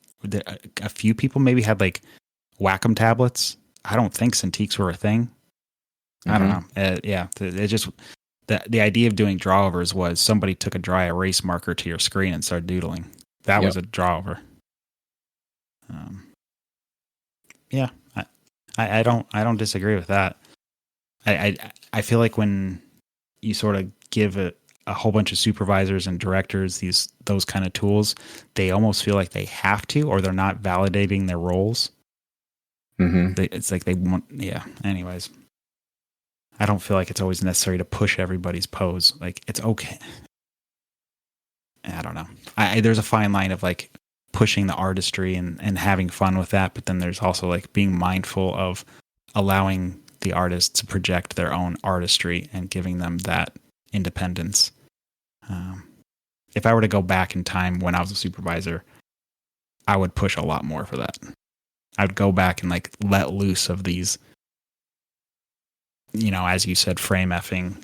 a few people maybe had like Wacom tablets. I don't think Cintiqs were a thing. Mm-hmm. I don't know. It just the idea of doing drawovers was somebody took a dry erase marker to your screen and started doodling. That was a drawover. Yeah, I don't disagree with that. I feel like when you sort of give a whole bunch of supervisors and directors those kind of tools, they almost feel like they have to, or they're not validating their roles. Mm-hmm. It's like they want, anyways, I don't feel like it's always necessary to push everybody's pose. Like, it's okay. I don't know. There's a fine line of like pushing the artistry and having fun with that, but then there's also like being mindful of allowing the artist to project their own artistry and giving them that independence. If I were to go back in time when I was a supervisor, I would push a lot more for that. I'd go back and like let loose of these, as you said, frame effing,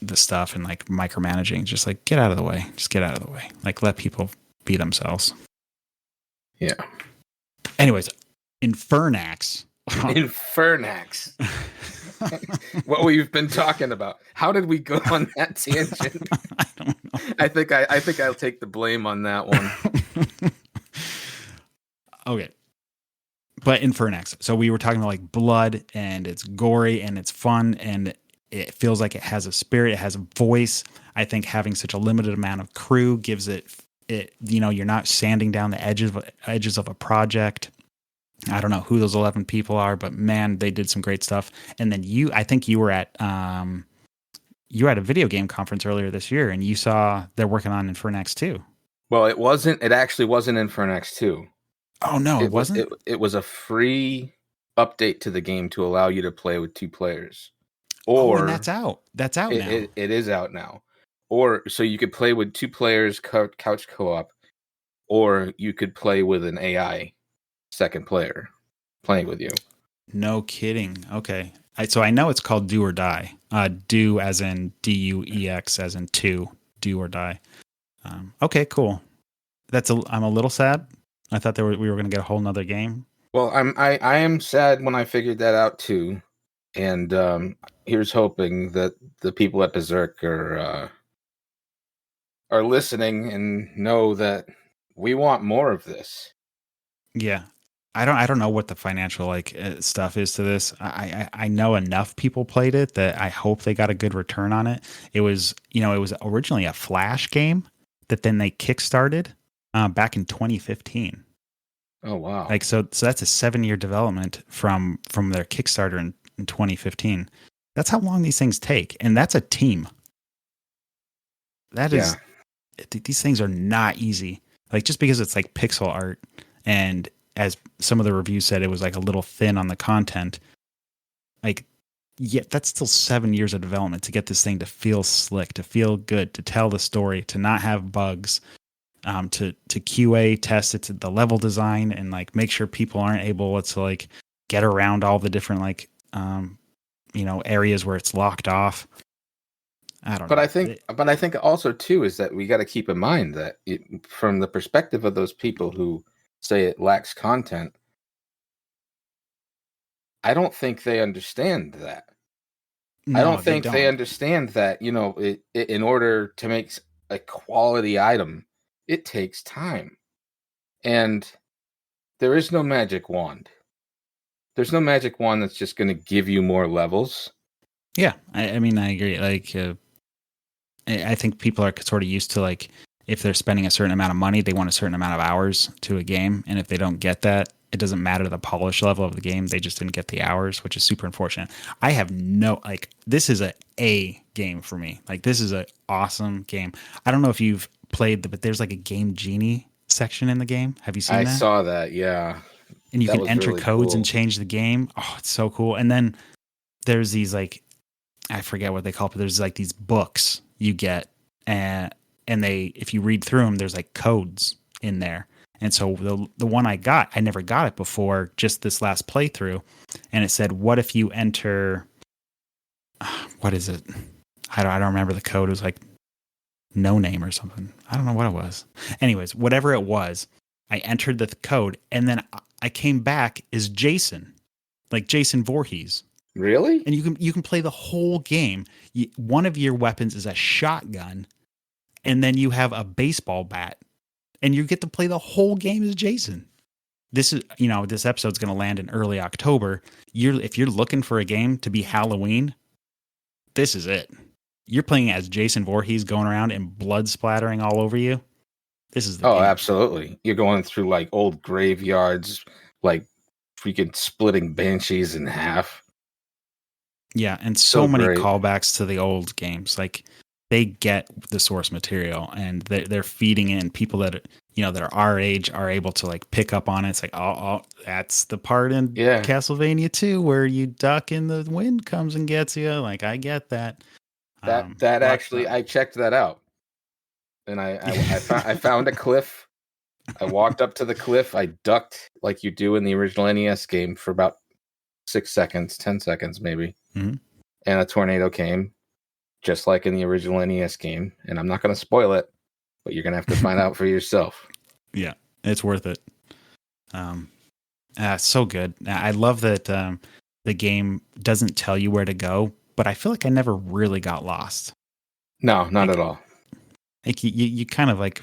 the stuff and like micromanaging. Just like get out of the way. Just get out of the way. Like let people be themselves. Yeah. Anyways, Infernax. Infernax. What we've been talking about. How did we go on that tangent? I don't know. I think I'll take the blame on that one. Okay. But Infernax. So we were talking about like blood, and it's gory and it's fun and it feels like it has a spirit, it has a voice. I think having such a limited amount of crew gives it you're not sanding down the edges of a project. I don't know who those 11 people are, but man, they did some great stuff. And then I think you were at a video game conference earlier this year, and you saw they're working on Infernax 2. Well, it actually wasn't Infernax 2. Oh no, it wasn't? It was a free update to the game to allow you to play with 2 players. And that's out. That's out now. It is out now. Or so you could play with 2 players, couch co-op, or you could play with an AI second player playing with you. No kidding. Okay. So I know it's called Do or Die. Do as in DUEX as in 2. Do or Die. Okay, cool. I'm a little sad. I thought we were going to get a whole nother game. Well, I am sad when I figured that out too. And here's hoping that the people at Berzerk are listening and know that we want more of this. Yeah. I don't know what the financial stuff is to this. I know enough people played it that I hope they got a good return on it. It was originally a Flash game that then they kickstarted back in 2015. Oh wow! Like so that's a 7-year development from their Kickstarter in 2015. That's how long these things take, and that's a team. That is, these things are not easy. Like just because it's like pixel art, and as some of the reviews said, it was like a little thin on the content. Like, yeah, that's still 7 years of development to get this thing to feel slick, to feel good, to tell the story, to not have bugs, to QA test it to the level design and like make sure people aren't able to like get around all the different like areas where it's locked off. I don't But know. I think also too is that we got to keep in mind that from the perspective of those people who say it lacks content, I don't think they understand that. I No, don't they think they don't. understand that, in order to make a quality item, it takes time. And there is no magic wand. There's no magic wand that's just going to give you more levels. Yeah, I mean, I agree. Like, I think people are sort of used to, like, if they're spending a certain amount of money, they want a certain amount of hours to a game. And if they don't get that, it doesn't matter the polish level of the game. They just didn't get the hours, which is super unfortunate. I have this is a game for me. Like, this is an awesome game. I don't know if you've played but there's like a Game Genie section in the game. Have you seen I that? saw that, yeah. And you That can was enter really codes and cool. change the game. Oh, it's so cool. And then there's these, like, I forget what they call it, but there's like these books you get, and if you read through them, there's like codes in there. And so the one I never got it before, just this last playthrough, and it said, "What if you enter? What is it? I don't remember the code. It was like no name or something. I don't know what it was. Anyways, whatever it was, I entered the code, and then I came back as Jason, like Jason Voorhees. Really? And you can play the whole game. One of your weapons is a shotgun, and then you have a baseball bat, and you get to play the whole game as Jason. This is, this episode's going to land in early October. If you're looking for a game to be Halloween, this is it. You're playing as Jason Voorhees, going around and blood splattering all over you. This is the game. Absolutely. You're going through like old graveyards, like freaking splitting banshees in half. Yeah, and so many great. callbacks to the old games. Like, they get the source material, and they're feeding in people that that are our age are able to, like, pick up on it. It's like, oh, that's the part in Castlevania 2 where you duck and the wind comes and gets you. Like, I get that. That actually, I checked that out, and I found a cliff. I walked up to the cliff. I ducked like you do in the original NES game for about 6 seconds, 10 seconds maybe. Mm-hmm. And a tornado came, just like in the original NES game. And I'm not going to spoil it, but you're going to have to find out for yourself. Yeah, it's worth it. So good. I love that the game doesn't tell you where to go, but I feel like I never really got lost. No, not at all. Like, you kind of, like,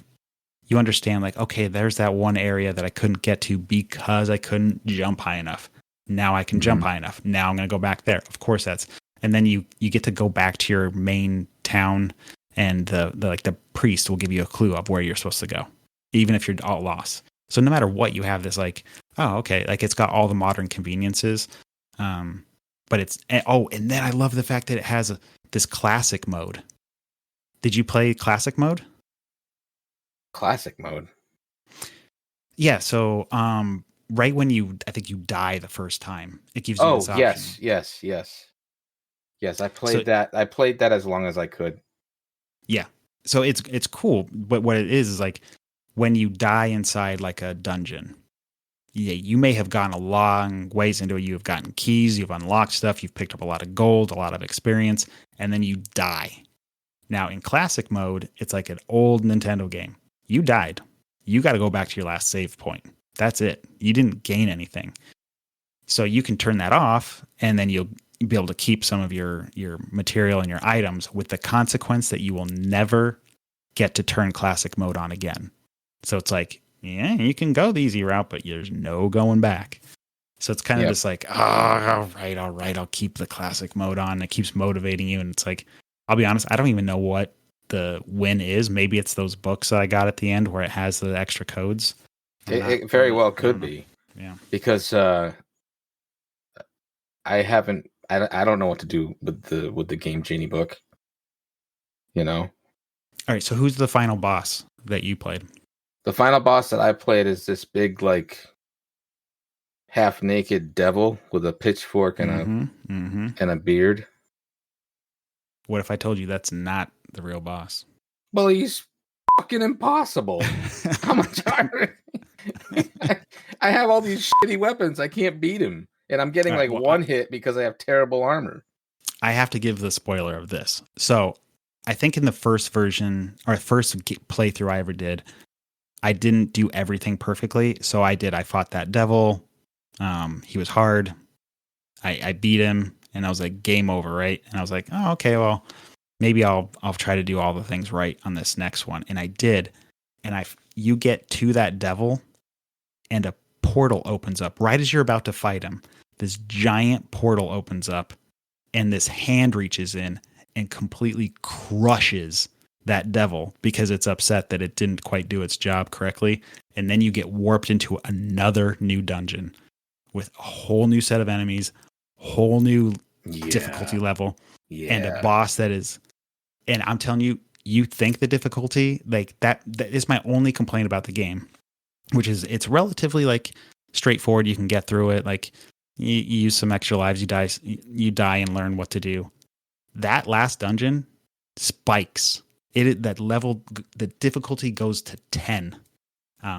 you understand, like, okay, there's that one area that I couldn't get to because I couldn't jump high enough. Now I can jump high enough. Now I'm going to go back there. Of course, and then you get to go back to your main town, and the priest will give you a clue of where you're supposed to go, even if you're all lost. So no matter what, you have this, like, oh, okay, like, it's got all the modern conveniences. But and then I love the fact that it has this classic mode. Did you play classic mode? Classic mode. Yeah. So, right when I think you die the first time, it gives you this option. Yes. I played that. I played that as long as I could. Yeah. So it's cool, but what it is like, when you die inside, like, a dungeon, yeah, you may have gone a long ways into it. You have gotten keys, you've unlocked stuff, you've picked up a lot of gold, a lot of experience, and then you die. Now, in classic mode, it's like an old Nintendo game. You died. You got to go back to your last save point. That's it. You didn't gain anything. So you can turn that off, and then you'll be able to keep some of your material and your items, with the consequence that you will never get to turn classic mode on again. So it's like, yeah, you can go the easy route, but there's no going back. So it's kind of just like, oh, all right, I'll keep the classic mode on. It keeps motivating you. And it's like, I'll be honest, I don't even know what the win is. Maybe it's those books that I got at the end where it has the extra codes. It very well could be. Yeah. Because I don't know what to do with the Game Genie book. All right, so who's the final boss that you played? The final boss that I played is this big, like, half naked devil with a pitchfork and a beard. What if I told you that's not the real boss? Well, he's fucking impossible. How much harder? I have all these shitty weapons. I can't beat him. And I'm getting one hit because I have terrible armor. I have to give the spoiler of this. So I think in the first version or first playthrough I ever did, I didn't do everything perfectly. So I fought that devil. He was hard. I beat him and I was like, game over, right? And I was like, oh, okay, well, maybe I'll try to do all the things right on this next one. And I did. And you get to that devil and a portal opens up right as you're about to fight him. This giant portal opens up and this hand reaches in and completely crushes that devil because it's upset that it didn't quite do its job correctly. And then you get warped into another new dungeon with a whole new set of enemies, whole new difficulty level, and a boss that is, and I'm telling you, you think the difficulty, like that is my only complaint about the game, which is it's relatively like straightforward. You can get through it. Like you use some extra lives, you die and learn what to do. That last dungeon spikes. That level, the difficulty goes to 10.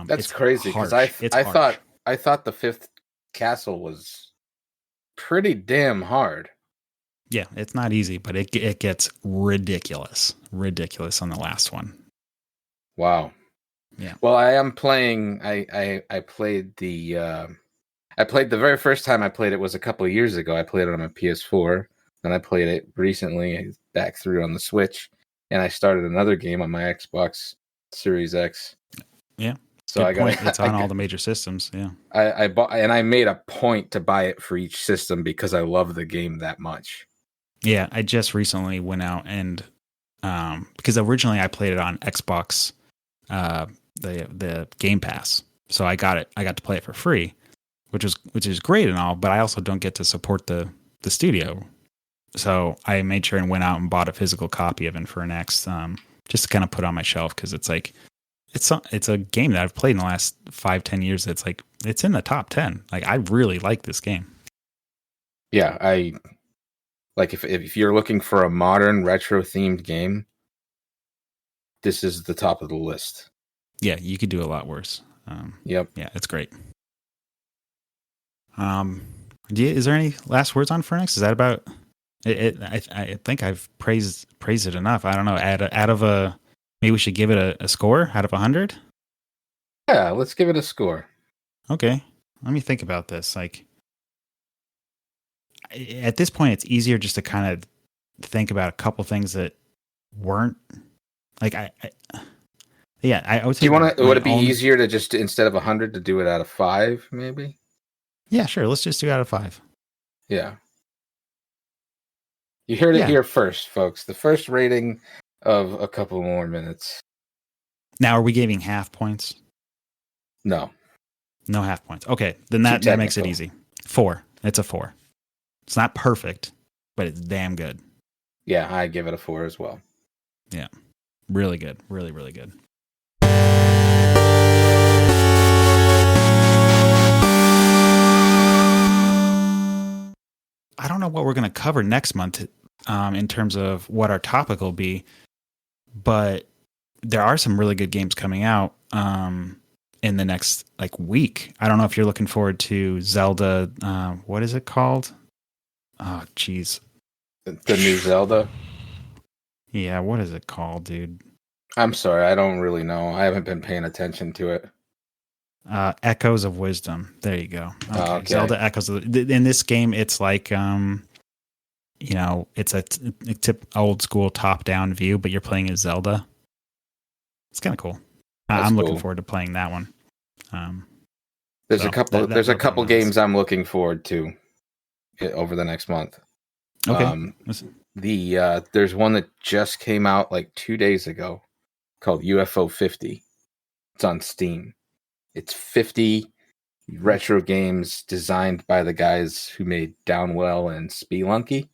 That's crazy because I thought the 5th castle was pretty damn hard. Yeah, it's not easy, but it gets ridiculous on the last one. Wow. Yeah. Well, I am playing. I played the very first time I played it was a couple of years ago. I played it on my PS4, and I played it recently back through on the Switch, and I started another game on my Xbox Series X. Yeah. So it's on all the major systems. Yeah. I bought, and I made a point to buy it for each system because I love the game that much. Yeah, I just recently went out and because originally I played it on Xbox, the Game Pass, so I got to play it for free, which is great and all, but I also don't get to support the studio, so I made sure and went out and bought a physical copy of Infernax, just to kind of put on my shelf because it's like it's a game that I've played in the last 5-10 years. That's like it's in the top 10. Like I really like this game. Yeah, like if you're looking for a modern retro themed game, this is the top of the list. Yeah, you could do a lot worse. Yep. Yeah, it's great. Is there any last words on Infernax? Is that about it? I think I've praised it enough. I don't know. Out of a, maybe we should give it a score out of 100. Yeah, let's give it a score. Okay, let me think about this. Like at this point, it's easier just to kind of think about a couple things that weren't like I would say. Do you want to? Would it be easier to just instead of 100 to do it out of 5, maybe? Yeah, sure. Let's just do out of 5. Yeah. You heard it here first, folks. The first rating of a couple more minutes. Now, are we giving half points? No half points. Okay, then that makes it easy. 4. It's a 4. It's not perfect, but it's damn good. Yeah, I give it a 4 as well. Yeah, really good. Really, really good. I don't know what we're going to cover next month in terms of what our topic will be, but there are some really good games coming out in the next week. I don't know if you're looking forward to Zelda. What is it called? Oh, geez. The new Zelda? Yeah, what is it called, dude? I'm sorry, I don't really know. I haven't been paying attention to it. Echoes of Wisdom. There you go. Okay. Zelda Echoes of in this game, it's like it's a old school top down view, but you're playing as Zelda. It's kind of cool. I'm looking forward to playing that one. There's a couple games I'm looking forward to over the next month. Okay. There's one that just came out 2 days ago called UFO 50. It's on Steam. It's 50 retro games designed by the guys who made Downwell and Spelunky.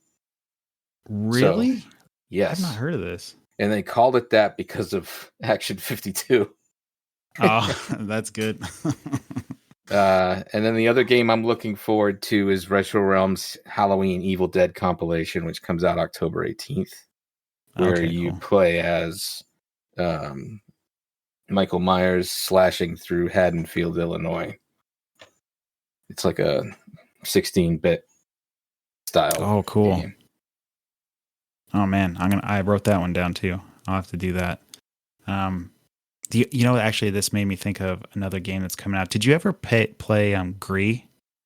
Really? So, yes. I've not heard of this. And they called it that because of Action 52. Oh, that's good. And then the other game I'm looking forward to is Retro Realms Halloween Evil Dead compilation, which comes out October 18th, where you play as Michael Myers slashing through Haddonfield, Illinois. It's like a 16-bit style. Oh, cool. Game. Oh man, I wrote that one down too. I'll have to do that. Actually, this made me think of another game that's coming out. Did you ever play Gris,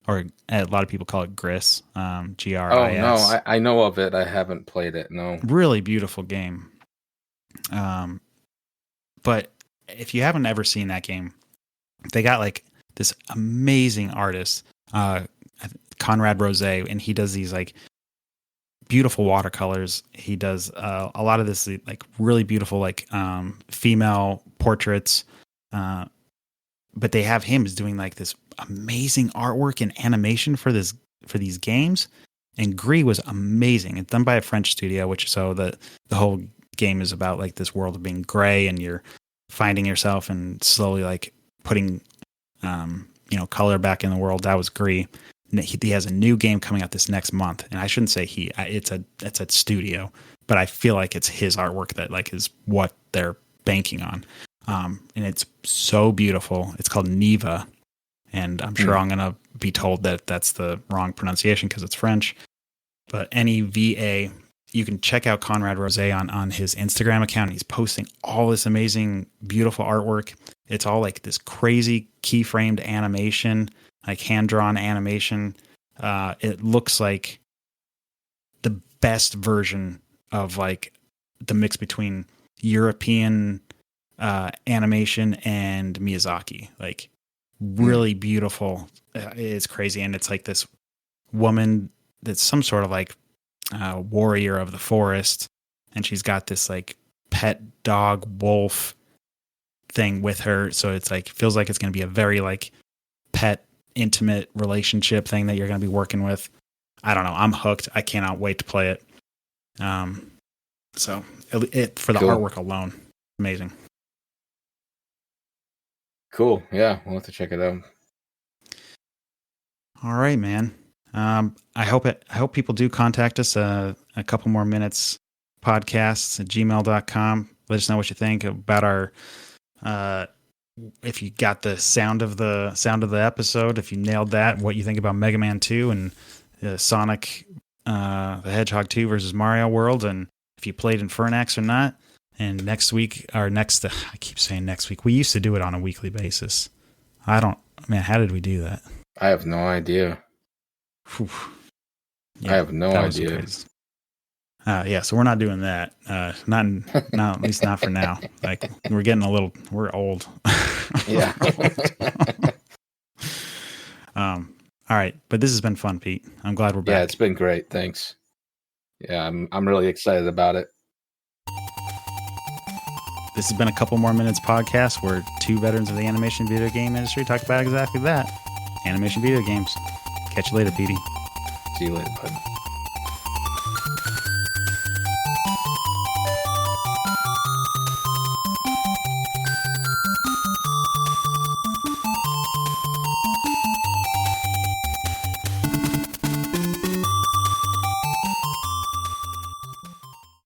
or a lot of people call it Gris? GRIS. Oh no, I know of it. I haven't played it. No. Really beautiful game. But if you haven't ever seen that game, they got like this amazing artist, Conrad Rose, and he does these like beautiful watercolors. He does a lot of this like really beautiful like female portraits, but they have him as doing like this amazing artwork and animation for these games. And Gris was amazing. It's done by a French studio, the whole game is about like this world of being gray, and you're finding yourself and slowly like putting color back in the world. That was Gris. He has a new game coming out this next month, and I shouldn't say it's a studio, but I feel like it's his artwork that like is what they're banking on. And it's so beautiful. It's called Niva, and I'm sure I'm gonna be told that that's the wrong pronunciation because it's French. But NEVA, you can check out Conrad Rose on his Instagram account. He's posting all this amazing, beautiful artwork. It's all like this crazy keyframed animation, like hand-drawn animation. It looks like the best version of like the mix between European animation and Miyazaki. Like really beautiful. It's crazy. And it's like this woman that's some sort of like warrior of the forest, and she's got this like pet dog wolf thing with her. So it's like feels like it's going to be a very like pet intimate relationship thing that you're going to be working with. I don't know. I'm hooked. I cannot wait to play it. So it for the artwork alone, amazing. Cool. Yeah, we'll have to check it out. All right, man. I hope people do contact us a couple more minutes podcasts at gmail.com. Let us know what you think about our if you got the sound of the episode, if you nailed that, what you think about Mega Man 2 and Sonic the Hedgehog 2 versus Mario World, and if you played Infernax or not. And I keep saying next week. We used to do it on a weekly basis. How did we do that? I have no idea. Yeah, I have no idea. So we're not doing that. Not at least not for now. Like we're old. Yeah. All right, but this has been fun, Pete. I'm glad we're back. Yeah, it's been great. Thanks. Yeah, I'm really excited about it. This has been a couple more minutes podcast where two veterans of the animation video game industry talk about exactly that. Animation video games. Catch you later, Petey. See you later, bud.